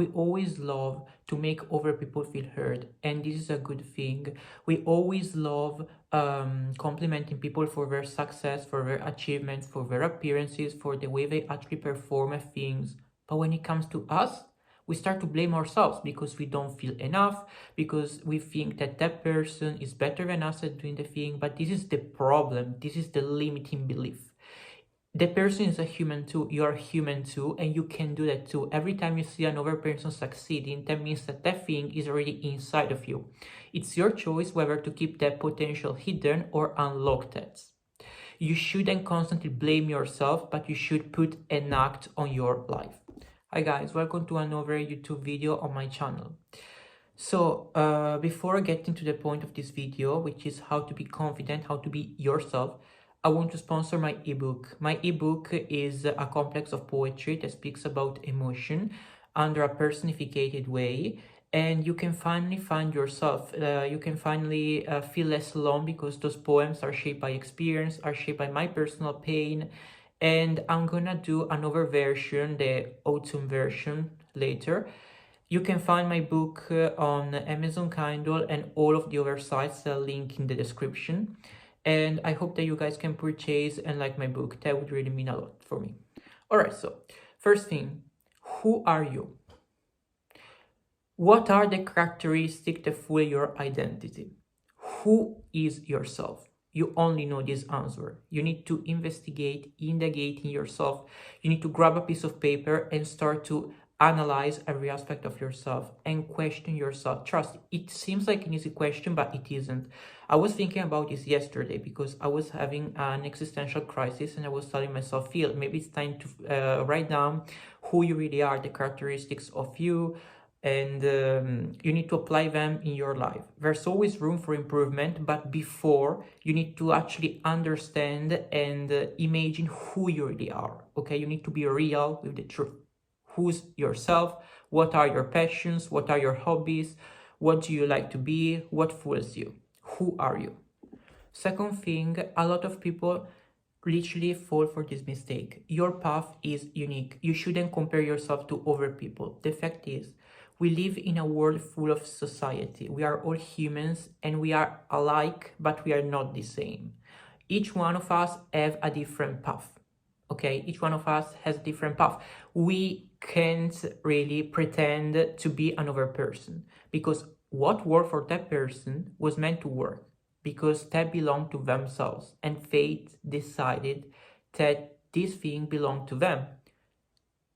We always love to make other people feel heard, and this is a good thing. We always love complimenting people for their success, for their achievements, for their appearances, for the way they actually perform at things. But when it comes to us, we start to blame ourselves because we don't feel enough, because we think that that person is better than us at doing the thing. But this is the problem. This is the limiting belief. The person is a human too. You're human too, and you can do that too. Every time you see another person succeeding, that means that that thing is already inside of you. It's your choice whether to keep that potential hidden or unlock that. You shouldn't constantly blame yourself, but you should put an act on your life. Hi guys, welcome to another YouTube video on my channel. So before getting to the point of this video, which is how to be confident, how to be yourself, I want to sponsor my ebook. My ebook is a complex of poetry that speaks about emotion under a personified way, and you can finally find yourself. You can finally feel less alone because those poems are shaped by experience, are shaped by my personal pain. And I'm gonna do another version, the autumn version, later. You can find my book on Amazon Kindle and all of the other sites that I'll link in the description. And I hope that you guys can purchase and like my book. That would really mean a lot for me. All right, so first thing, who are you? What are the characteristics that fuel your identity? Who is yourself? You only know this answer. You need to investigate, indagate in yourself. You need to grab a piece of paper and start to analyze every aspect of yourself and question yourself. Trust, it seems like an easy question, but it isn't. I was thinking about this yesterday because I was having an existential crisis and I was telling myself, Phil, maybe it's time to write down who you really are, the characteristics of you, and you need to apply them in your life. There's always room for improvement, but before, you need to actually understand and imagine who you really are, okay? You need to be real with the truth. Who's yourself? What are your passions? What are your hobbies? What do you like to be? What fuels you? Who are you? Second thing, a lot of people literally fall for this mistake. Your path is unique. You shouldn't compare yourself to other people. The fact is, we live in a world full of society. We are all humans and we are alike, but we are not the same. Each one of us have a different path. Okay, each one of us has a different path. We can't really pretend to be another person because what worked for that person was meant to work because that belonged to themselves and fate decided that this thing belonged to them.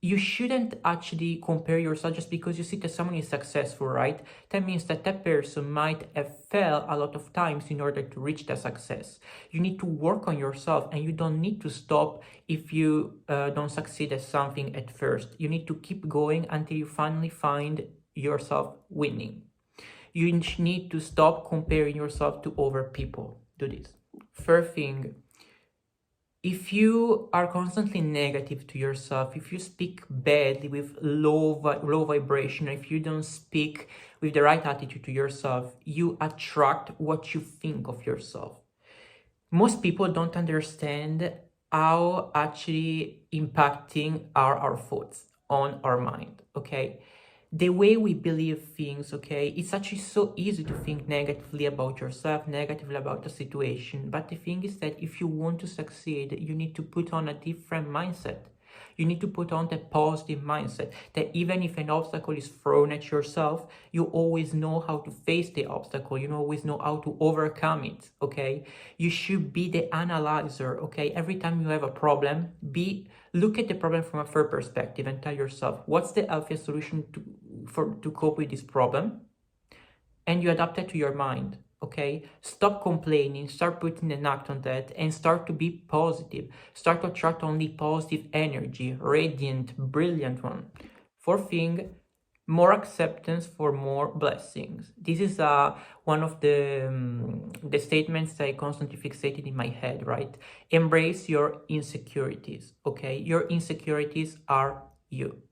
You shouldn't actually compare yourself just because you see that someone is successful, right? That means that that person might have failed a lot of times in order to reach that success. You need to work on yourself and you don't need to stop if you don't succeed at something at first. You need to keep going until you finally find yourself winning. You need to stop comparing yourself to other people. Do this. Third thing, if you are constantly negative to yourself, if you speak badly with low vibration, if you don't speak with the right attitude to yourself, you attract what you think of yourself. Most people don't understand how actually impacting are our thoughts on our mind, okay? The way we believe things, okay, it's actually so easy to think negatively about yourself, negatively about the situation. But the thing is that if you want to succeed, you need to put on a different mindset. You need to put on the positive mindset that even if an obstacle is thrown at yourself, you always know how to face the obstacle. You always know how to overcome it, okay? You should be the analyzer, okay? Every time you have a problem, look at the problem from a third perspective and tell yourself, what's the healthiest solution to cope with this problem? And you adapt it to your mind. Okay, stop complaining, start putting an act on that, and start to be positive. Start to attract only positive energy, radiant, brilliant one. Fourth thing, more acceptance for more blessings. This is one of the statements that I constantly fixated in my head, right? Embrace your insecurities, okay? Your insecurities are you.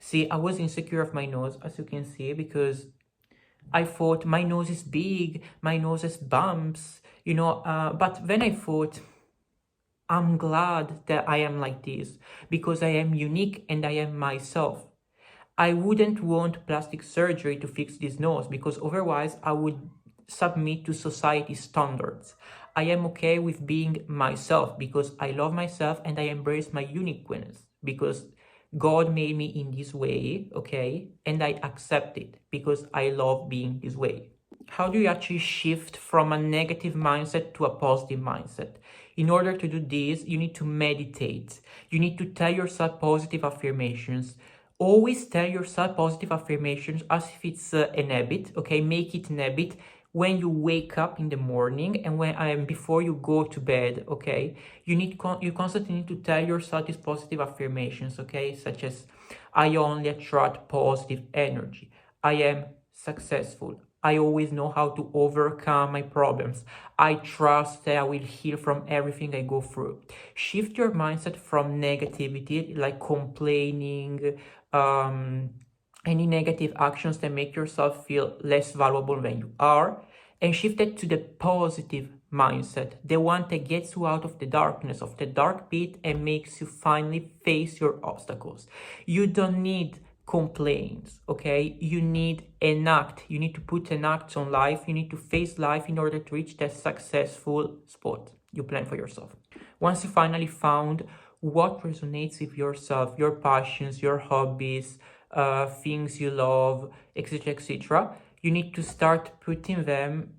See, I was insecure of my nose, as you can see, because I thought my nose is big, my nose has bumps, you know, but then I thought, I'm glad that I am like this because I am unique and I am myself. I wouldn't want plastic surgery to fix this nose because otherwise I would submit to society standards. I am okay with being myself because I love myself and I embrace my uniqueness because God made me in this way, okay? And I accept it because I love being this way. How do you actually shift from a negative mindset to a positive mindset? In order to do this, you need to meditate. You need to tell yourself positive affirmations. Always tell yourself positive affirmations as if it's an habit, okay? Make it an habit when you wake up in the morning and when before you go to bed, okay? You constantly need to tell yourself these positive affirmations, okay? Such as, I only attract positive energy. I am successful. I always know how to overcome my problems. I trust that I will heal from everything I go through. Shift your mindset from negativity, like complaining, any negative actions that make yourself feel less valuable than you are, and shift it to the positive mindset, the one that gets you out of the darkness, of the dark pit, and makes you finally face your obstacles. You don't need complaints, okay? You need an act. You need to put an act on life. You need to face life in order to reach that successful spot you plan for yourself. Once you finally found what resonates with yourself, your passions, your hobbies, things you love, etc., etc., you need to start putting them,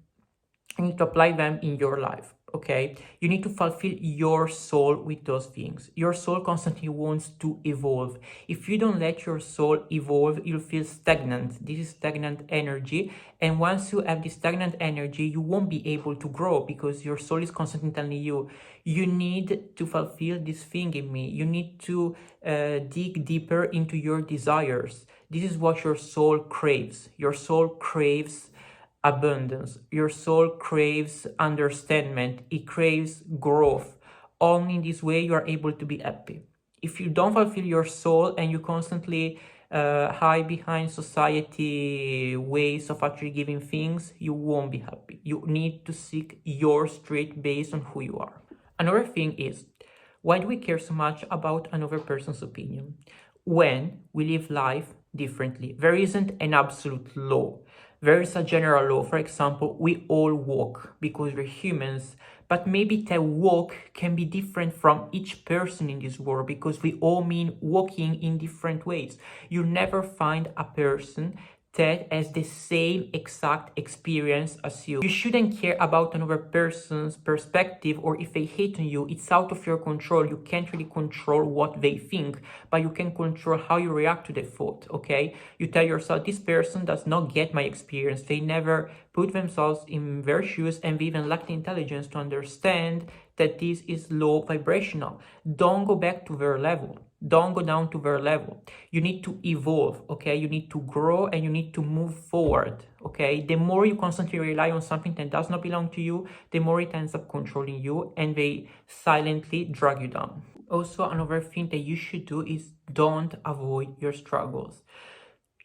you need to apply them in your life, okay? You need to fulfill your soul with those things. Your soul constantly wants to evolve. If you don't let your soul evolve, you'll feel stagnant. This is stagnant energy, and once you have this stagnant energy, you won't be able to grow because your soul is constantly telling you, you need to fulfill this thing in me. You need to dig deeper into your desires. This is what your soul craves. Your soul craves abundance. Your soul craves understanding. It craves growth. Only in this way you are able to be happy. If you don't fulfill your soul and you constantly hide behind society ways of actually giving things, you won't be happy. You need to seek your straight based on who you are. Another thing is, why do we care so much about another person's opinion? When we live life differently, there isn't an absolute law. There is a general law. For example, we all walk because we're humans, but maybe that walk can be different from each person in this world because we all mean walking in different ways. You never find a person that has the same exact experience as you. You shouldn't care about another person's perspective or if they hate on you. It's out of your control. You can't really control what they think, but you can control how you react to the thought, okay? You tell yourself, this person does not get my experience. They never put themselves in their shoes and they even lack the intelligence to understand that this is low vibrational. Don't go back to their level. Don't go down to their level. You need to evolve, okay? You need to grow and you need to move forward, okay? The more you constantly rely on something that does not belong to you, the more it ends up controlling you and they silently drag you down. Also, another thing that you should do is don't avoid your struggles.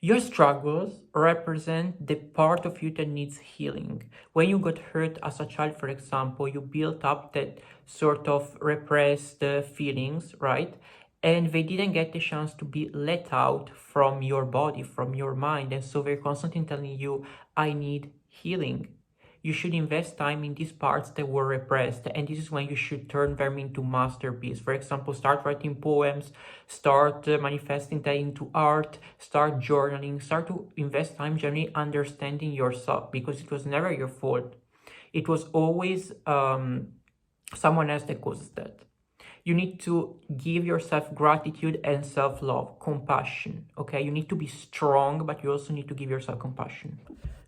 Your struggles represent the part of you that needs healing. When you got hurt as a child, for example, you built up that sort of repressed feelings, right? And they didn't get the chance to be let out from your body, from your mind. And so they're constantly telling you, I need healing. You should invest time in these parts that were repressed, and this is when you should turn them into masterpiece. For example, start writing poems, start manifesting that into art, start journaling, start to invest time generally understanding yourself, because it was never your fault. It was always someone else that causes that. You need to give yourself gratitude and self-love, compassion, okay? You need to be strong, but you also need to give yourself compassion.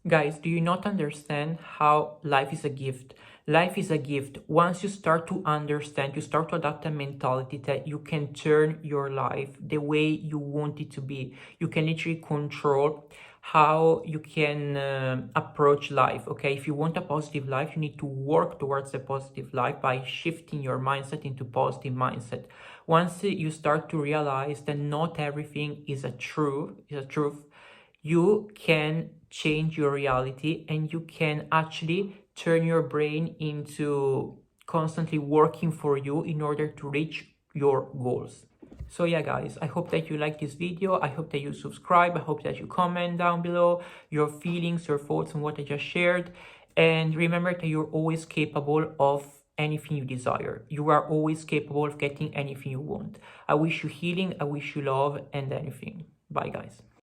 Guys, do you not understand how life is a gift? Life is a gift. Once you start to understand, you start to adopt a mentality that you can turn your life the way you want it to be. You can literally control how you can approach life, okay? If you want a positive life, you need to work towards a positive life by shifting your mindset into positive mindset. Once you start to realize that not everything is a truth, you can change your reality and you can actually turn your brain into constantly working for you in order to reach your goals. So yeah, guys, I hope that you like this video. I hope that you subscribe. I hope that you comment down below your feelings, your thoughts on what I just shared. And remember that you're always capable of anything you desire. You are always capable of getting anything you want. I wish you healing. I wish you love and anything. Bye, guys.